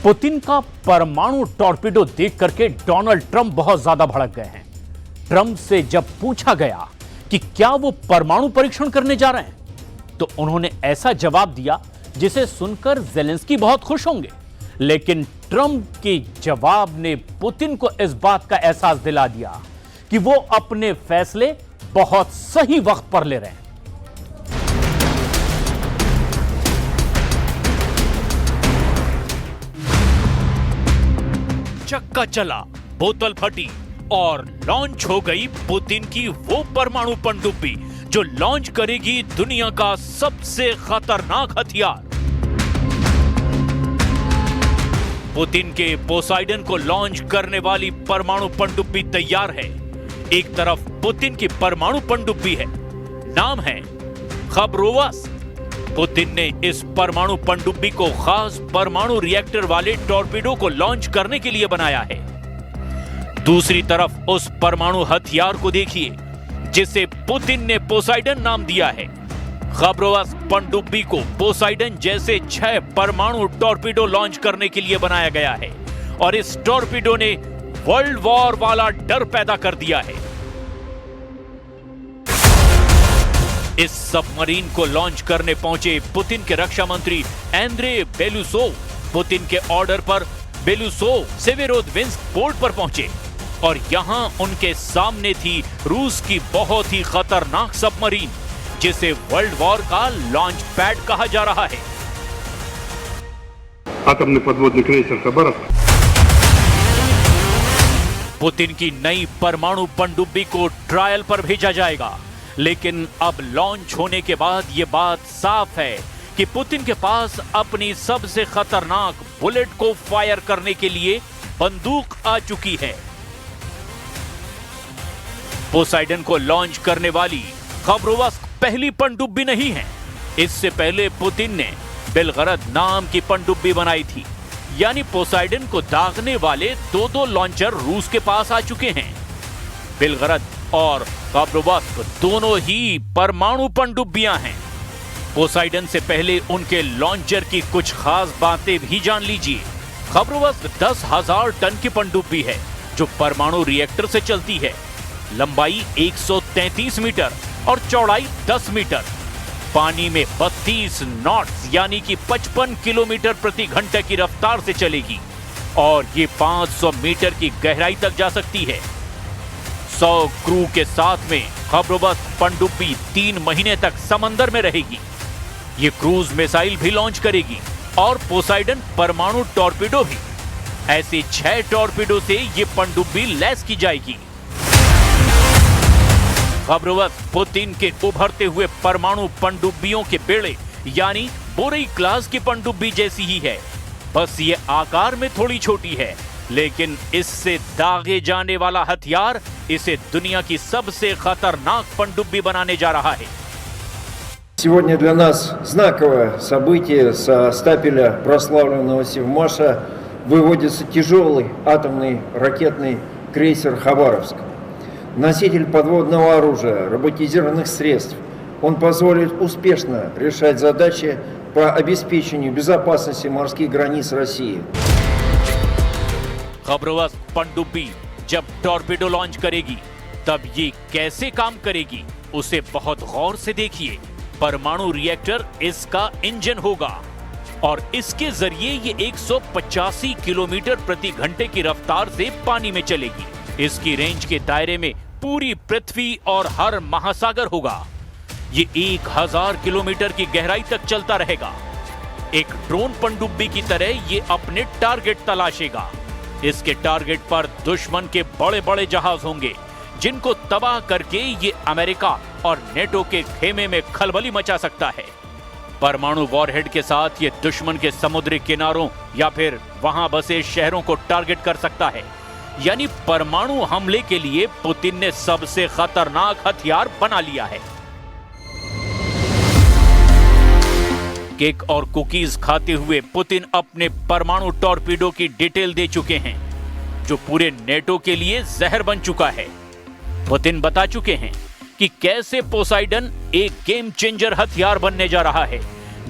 Putin का परमाणु torpedo देख करके डोनाल्ड ट्रंप बहुत ज्यादा भड़क गए हैं। ट्रंप से जब पूछा गया कि क्या वो परमाणु परीक्षण करने जा रहे हैं, तो उन्होंने ऐसा जवाब दिया जिसे सुनकर ज़ेलेंस्की बहुत खुश होंगे। लेकिन ट्रंप के जवाब ने पुतिन को इस बात का एहसास दिला दिया कि वो अपने फैसले बहुत सही वक्त पर ले रहे हैं। चक्का चला, बोतल फटी और लॉन्च हो गई पुतिन की वो परमाणु पनडुब्बी जो लॉन्च करेगी दुनिया का सबसे खतरनाक हथियार। पुतिन के पोसाइडन को लॉन्च करने वाली परमाणु पनडुब्बी तैयार है। एक तरफ पुतिन की परमाणु पनडुब्बी है, नाम है खबरोवस्क। पुतिन ने इस परमाणु पनडुब्बी को खास परमाणु रिएक्टर वाले टॉर्पीडो को लॉन्च करने के लिए बनाया है। दूसरी तरफ उस परमाणु हथियार को देखिए जिसे पुतिन ने पोसाइडन नाम दिया है। खबरोवस्क पनडुब्बी को पोसाइडन जैसे 6 परमाणु टॉर्पीडो लॉन्च करने के लिए बनाया गया है और इस टॉर्पीडो ने वर्ल्ड वॉर वाला डर पैदा कर दिया है। इस सबमरीन को लॉन्च करने पहुंचे पुतिन के रक्षा मंत्री एंद्रे बेलुसोव। पुतिन के ऑर्डर पर बेलुसोव सेवेरोदविंस्क पोर्ट पर पहुंचे और यहां उनके सामने थी रूस की बहुत ही खतरनाक सबमरीन जिसे वर्ल्ड वॉर का लॉन्च पैड कहा जा रहा है। атомный подводный крейсер «Хабаровск». पुतिन की नई परमाणु पनडुब्बी को ट्रायल पर भेजा जाएगा, लेकिन अब लॉन्च होने के बाद यह बात साफ है कि पुतिन के पास अपनी सबसे खतरनाक बुलेट को फायर करने के लिए बंदूक आ चुकी है। पोसाइडन को लॉन्च करने वाली खबरोवस्क पहली पनडुब्बी नहीं है। इससे पहले पुतिन ने बेलगरद नाम की पनडुब्बी बनाई थी, यानी पोसाइडन को दागने वाले 2 लॉन्चर रूस के पास आ चुके हैं। बेलगरद और खबरोवस्क दोनों ही परमाणु पनडुब्बियां हैं। पोसाइडन से पहले उनके लॉन्चर की कुछ खास बातें भी जान लीजिए। खबरोवस्क 10,000 टन की पनडुब्बी है जो परमाणु रिएक्टर से चलती है। लंबाई 133 मीटर और चौड़ाई 10 मीटर। पानी में 32 नॉट्स यानी कि 55 किलोमीटर प्रति घंटे की रफ्तार से चलेगी और ये 500 मीटर की गहराई तक जा सकती है। 100 क्रू के साथ में खबरोवस्क पनडुब्बी 3 महीने तक समंदर में रहेगी। ये क्रूज मिसाइल भी लॉन्च करेगी और पोसाइडन परमाणु टॉर्पीडो भी। ऐसे 6 टॉर्पीडो से ये पनडुब्बी लैस की जाएगी। खबरोवस्क पुतिन के उभरते हुए परमाणु पनडुब्बियों के बेड़े यानी बोरेई क्लास की पनडुब्बी जैसी ही है, बस ये आकार में थोड़ी छोटी है, लेकिन इससे दागे जाने वाला हथियार इसे दुनिया की सबसे खतरनाक पनडुब्बी बनाने जा रहा है। Сегодня для нас знаковое событие. Со стапеля прославленного Севмаша выводится тяжелый атомный ракетный крейсер «Хабаровск». Носитель подводного оружия, роботизированных средств. Он позволит успешно решать задачи по обеспечению безопасности морских границ России. खबरोवस्क पनडुब्बी जब टॉर्पीडो लॉन्च करेगी तब ये कैसे काम करेगी उसे बहुत गौर से देखिए। परमाणु रिएक्टर इसका इंजन होगा और इसके जरिए ये 185 किलोमीटर प्रति घंटे की रफ्तार से पानी में चलेगी। इसकी रेंज के दायरे में पूरी पृथ्वी और हर महासागर होगा। ये 1000 किलोमीटर की गहराई तक चलता रहेगा। एक ड्रोन पनडुब्बी की तरह ये अपने टारगेट तलाशेगा। इसके टारगेट पर दुश्मन के बड़े बड़े जहाज होंगे जिनको तबाह करके ये अमेरिका और नेटो के खेमे में खलबली मचा सकता है। परमाणु वॉरहेड के साथ ये दुश्मन के समुद्री किनारों या फिर वहां बसे शहरों को टारगेट कर सकता है। यानी परमाणु हमले के लिए पुतिन ने सबसे खतरनाक हथियार बना लिया है। केक और कुकीज खाते हुए पुतिन अपने परमाणु टॉर्पीडो की डिटेल दे चुके हैं जो पूरे नेटो के लिए जहर बन चुका है। पुतिन बता चुके हैं कि कैसे पोसाइडन एक गेम चेंजर हथियार बनने जा रहा है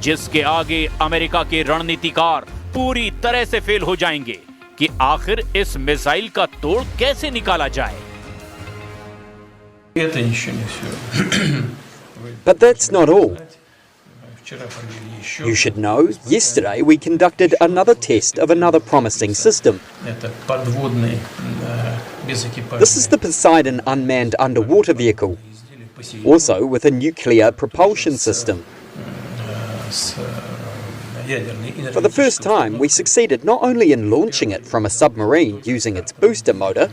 जिसके आगे अमेरिका के रणनीतिकार पूरी तरह से फेल हो जाएंगे कि आखिर इस मिसाइल का तोड़ कैसे निकाला जाए। Это еще не все. But that's not all. You should know, yesterday we conducted another test of another promising system. Это подводный безэкипажный. This is the Poseidon unmanned underwater vehicle, also with a nuclear propulsion system. For the first time, we succeeded not only in launching it from a submarine using its booster motor,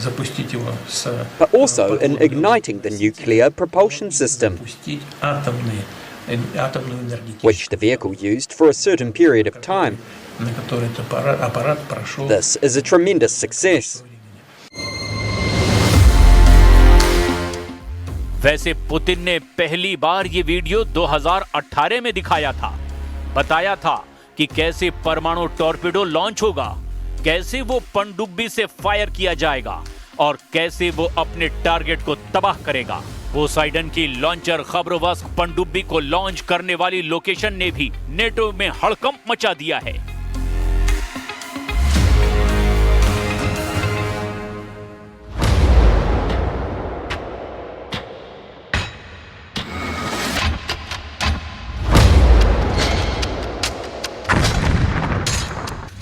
Запустить его с but also in igniting the nuclear propulsion system, запустить атомную энергетику, which the vehicle used for a certain period of time. на который этот аппарат прошел. This is a tremendous success. वैसे Putin ने पहली बार ये video 2018 में दिखाया था। बताया था कि कैसे परमाणु टॉर्पेडो लॉन्च होगा, कैसे वो पनडुब्बी से फायर किया जाएगा और कैसे वो अपने टारगेट को तबाह करेगा। पोसाइडन की लॉन्चर खबरोवस्क पनडुब्बी को लॉन्च करने वाली लोकेशन ने भी नेटो में हड़कंप मचा दिया है।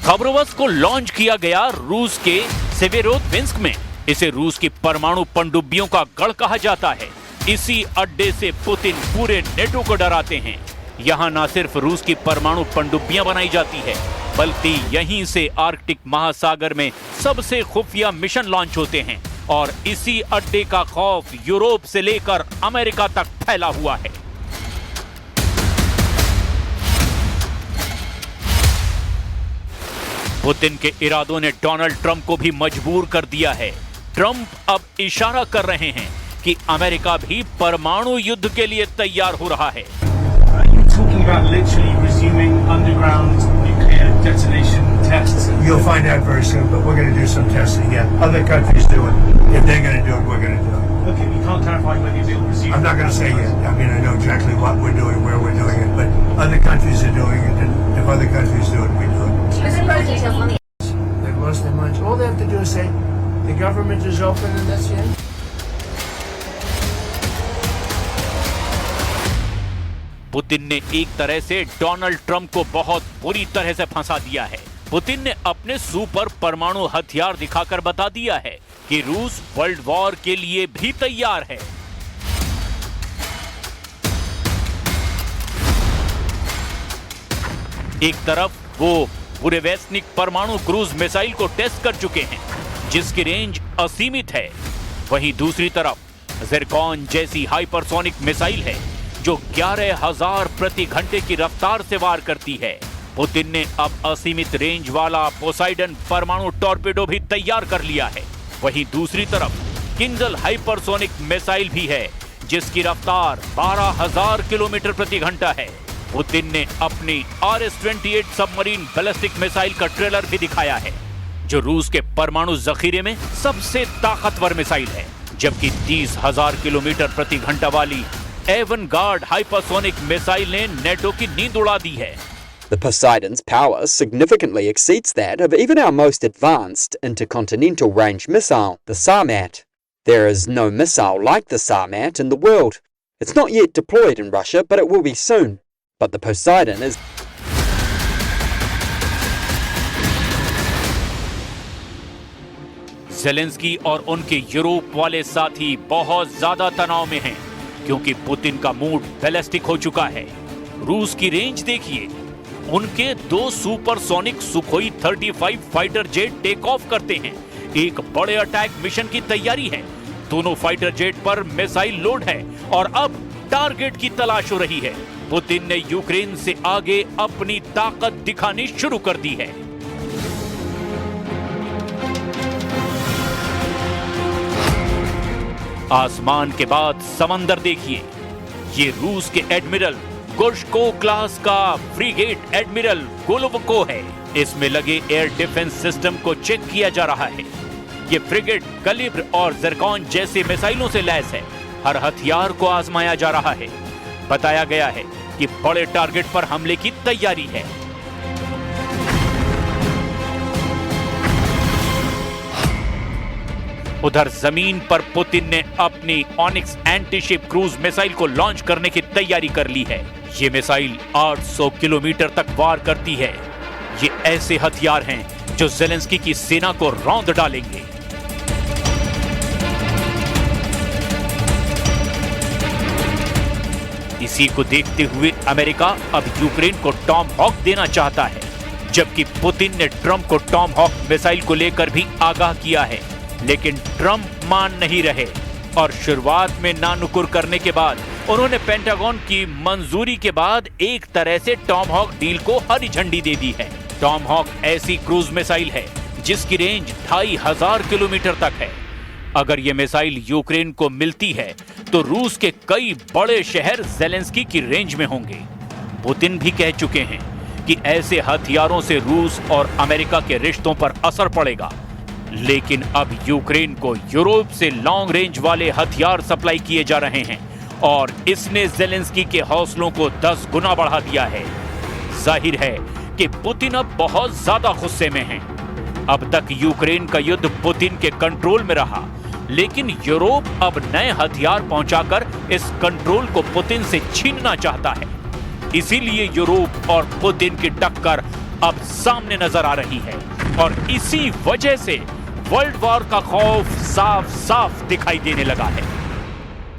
खबरोवस्क को लॉन्च किया गया रूस के सेवेरोदविंस्क में। इसे रूस की परमाणु पनडुब्बियों का गढ़ कहा जाता है। इसी अड्डे से पुतिन पूरे नेटो को डराते हैं। यहाँ न सिर्फ रूस की परमाणु पनडुब्बियां बनाई जाती है, बल्कि यहीं से आर्कटिक महासागर में सबसे खुफिया मिशन लॉन्च होते हैं और इसी अड्डे का खौफ यूरोप से लेकर अमेरिका तक फैला हुआ है। पुतिन के इरादों ने डोनाल्ड ट्रंप को भी मजबूर कर दिया है। ट्रंप अब इशारा कर रहे हैं कि अमेरिका भी परमाणु युद्ध के लिए तैयार हो रहा है। Talking about literally resuming underground nuclear detonation tests. You'll find out very soon, but we're going to do some testing. Yeah, other countries do it. If they're going to do it, we're going to do it. Okay, we can't clarify whether they'll resume. I'm not going to say yet. I mean, I know exactly what we're doing, where we're doing it, but other countries are doing it, and if other countries do it, we do it. They've lost their minds. All they have to do is say, the government is open, and that's the end. Putin ने एक तरह से Donald Trump को बहुत बुरी तरह से फंसा दिया है। पुतिन ने अपने सुपर परमाणु हथियार दिखाकर बता दिया है कि रूस वर्ल्ड वॉर के लिए भी तैयार है। एक तरफ वो बुरेवेस्निक परमाणु क्रूज मिसाइल को टेस्ट कर चुके हैं, जिसकी रेंज असीमित है। वहीं दूसरी तरफ ज़िरकॉन जैसी हाइपरसोनिक मिसाइल है जो 11,000 प्रति घंटे की रफ्तार से वार करती है। पुतिन ने अब असीमित रेंज वाला पोसाइडन परमाणु टॉर्पेडो भी तैयार कर लिया है। वहीं दूसरी तरफ किंजल हाइपरसोनिक मिसाइल भी है जिसकी रफ्तार 12,000 किलोमीटर प्रति घंटा है। पुतिन ने अपनी RS-28 सबमरीन बैलिस्टिक मिसाइल का ट्रेलर भी दिखाया है, जो रूस के परमाणु जखीरे में सबसे ताकतवर मिसाइल है, जबकि 30,000 किलोमीटर प्रति घंटा वाली एवनगार्ड हाइपरसोनिक मिसाइल ने नेटो की नींद उड़ा दी है। The Poseidon's power significantly exceeds that of even our most advanced intercontinental range missile, the Sarmat. There is no missile like the Sarmat in the world. It's not yet deployed in Russia, but it will be soon. But the Poseidon is Zelensky और उनके Europe वाले साथी बहुत ज्यादा तनाव में हैं, क्योंकि पुतिन का मूड बैलिस्टिक हो चुका है। रूस की रेंज देखिए, उनके 2 supersonic Sukhoi 35 fighter jet take off करते हैं। एक बड़े अटैक मिशन की तैयारी है। दोनों फाइटर जेट पर मिसाइल लोड है और अब टारगेट की तलाश हो रही है। पुतिन ने यूक्रेन से आगे अपनी ताकत दिखानी शुरू कर दी है। आसमान के बाद समंदर देखिए, ये रूस के एडमिरल गुर्शको क्लास का फ्रीगेट एडमिरल गोलोवको है। इसमें लगे एयर डिफेंस सिस्टम को चेक किया जा रहा है। ये फ्रिगेट कलिब्र और ज़िरकॉन जैसे मिसाइलों से लैस है। हर हथियार को आजमाया जा रहा है। बताया गया है कि बड़े टारगेट पर हमले की तैयारी है। उधर जमीन पर पुतिन ने अपनी ऑनिक्स एंटीशिप क्रूज मिसाइल को लॉन्च करने की तैयारी कर ली है। ये मिसाइल 800 किलोमीटर तक वार करती है। ये ऐसे हथियार हैं जो ज़ेलेंस्की की सेना को रौंद डालेंगे। इसी को देखते हुए अमेरिका अब यूक्रेन को टॉम हॉक देना चाहता है, जबकि पुतिन ने ट्रंप को टॉम हॉक मिसाइल को लेकर भी आगाह किया है। लेकिन ट्रंप मान नहीं रहे और शुरुआत में नानुकुर करने के बाद उन्होंने पेंटागन की मंजूरी के बाद एक तरह से टॉम हॉक डील को हरी झंडी दे दी है। टॉम हॉक ऐसी क्रूज मिसाइल है जिसकी रेंज 2500 किलोमीटर तक है। अगर यह मिसाइल यूक्रेन को मिलती है तो रूस के कई बड़े शहर ज़ेलेंस्की की रेंज में होंगे। पुतिन भी कह चुके हैं कि ऐसे हथियारों से रूस और अमेरिका के रिश्तों पर असर पड़ेगा। लेकिन अब यूक्रेन को यूरोप से लॉन्ग रेंज वाले हथियार सप्लाई किए जा रहे हैं और इसने ज़ेलेंस्की के हौसलों को 10 गुना बढ़ा दिया है। जाहिर है कि पुतिन अब बहुत ज्यादा गुस्से में हैं। अब तक यूक्रेन का युद्ध पुतिन के कंट्रोल में रहा, लेकिन यूरोप अब नए हथियार पहुंचाकर इस कंट्रोल को पुतिन से छीनना चाहता है। इसीलिए यूरोप और पुतिन की टक्कर अब सामने नजर आ रही है और इसी वजह से वर्ल्ड वॉर का खौफ साफ साफ दिखाई देने लगा है।